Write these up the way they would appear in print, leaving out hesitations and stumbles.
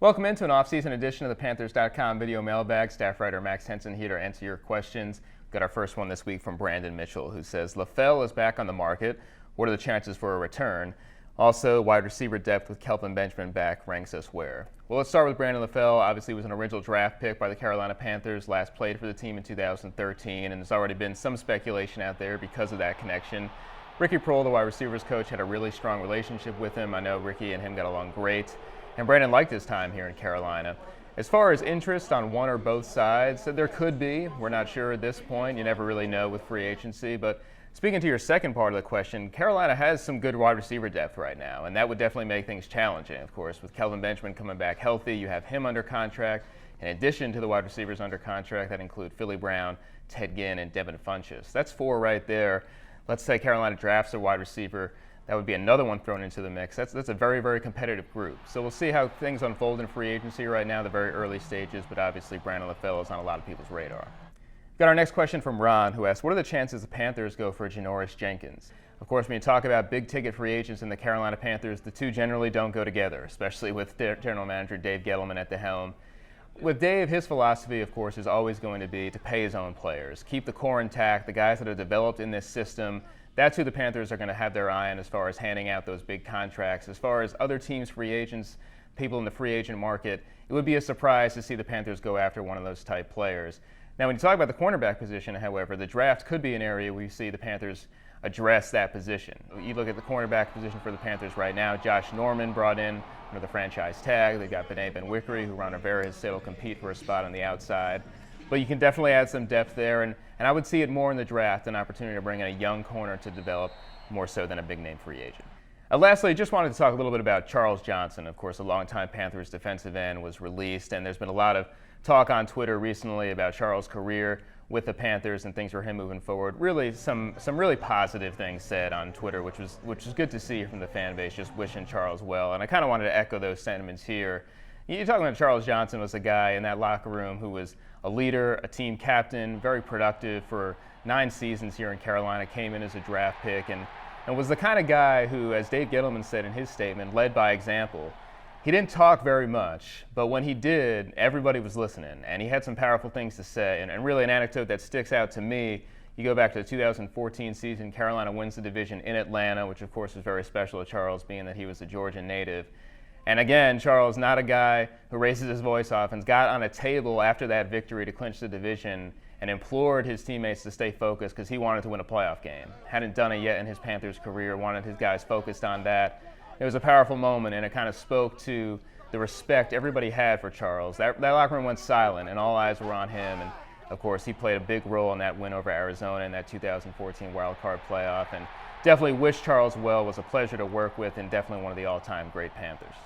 Welcome into an off-season edition of the Panthers.com video mailbag. Staff writer Max Henson here to answer your questions. We've got our first one this week from Brandon Mitchell, who says, LaFell is back on the market. What are the chances for a return? Also, wide receiver depth with Kelvin Benjamin back ranks us where? Well, let's start with Brandon LaFell. Obviously, he was an original draft pick by the Carolina Panthers, last played for the team in 2013, and there's already been some speculation out there because of that connection. Ricky Proehl, the wide receivers coach, had a really strong relationship with him. I know Ricky and him got along great. And Brandon liked his time here in Carolina. As far as interest on one or both sides, there could be. We're not sure at this point. You never really know with free agency. But speaking to your second part of the question, Carolina has some good wide receiver depth right now, and that would definitely make things challenging. Of course, with Kelvin Benjamin coming back healthy, you have him under contract. In addition to the wide receivers under contract, that include Philly Brown, Ted Ginn, and Devin Funchess. That's four right there. Let's say Carolina drafts a wide receiver. That would be another one thrown into the mix. That's a very, very competitive group. So we'll see how things unfold in free agency right now, the very early stages, but obviously Brandon LaFell is on a lot of people's radar. We've got our next question from Ron, who asks, what are the chances the Panthers go for Janoris Jenkins? Of course, when you talk about big-ticket free agents in the Carolina Panthers, the two generally don't go together, especially with their general manager Dave Gettleman at the helm. With Dave, his philosophy, of course, is always going to be to pay his own players, keep the core intact, the guys that are developed in this system. That's who the Panthers are going to have their eye on as far as handing out those big contracts. As far as other teams' free agents, people in the free agent market, it would be a surprise to see the Panthers go after one of those type players. Now, when you talk about the cornerback position, however, the draft could be an area where you see the Panthers address that position. You look at the cornerback position for the Panthers right now, Josh Norman brought in under the franchise tag. They've got Benet Ben-Wickery, who Ron Rivera has said will compete for a spot on the outside. But you can definitely add some depth there, and I would see it more in the draft, an opportunity to bring in a young corner to develop more so than a big-name free agent. Lastly, just wanted to talk a little bit about Charles Johnson. Of course, a longtime Panthers defensive end was released, and there's been a lot of talk on Twitter recently about Charles' career with the Panthers and things for him moving forward. Really, some really positive things said on Twitter, which was good to see from the fan base, just wishing Charles well. And I kind of wanted to echo those sentiments here. You're talking about Charles Johnson was a guy in that locker room who was a leader, a team captain, very productive for 9 seasons here in Carolina, came in as a draft pick, and was the kind of guy who, as Dave Gettleman said in his statement, led by example. He didn't talk very much, but when he did, everybody was listening, and he had some powerful things to say. And really an anecdote that sticks out to me, you go back to the 2014 season, Carolina wins the division in Atlanta, which of course was very special to Charles, being that he was a Georgia native. And again, Charles, not a guy who raises his voice often, got on a table after that victory to clinch the division and implored his teammates to stay focused because he wanted to win a playoff game. Hadn't done it yet in his Panthers career, wanted his guys focused on that. It was a powerful moment, and it kind of spoke to the respect everybody had for Charles. That locker room went silent, and all eyes were on him. And of course, he played a big role in that win over Arizona in that 2014 wild card playoff. And definitely wish Charles well. Was a pleasure to work with, and definitely one of the all-time great Panthers.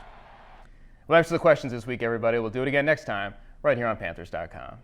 Well, thanks for the questions this week, everybody. We'll do it again next time, right here on Panthers.com.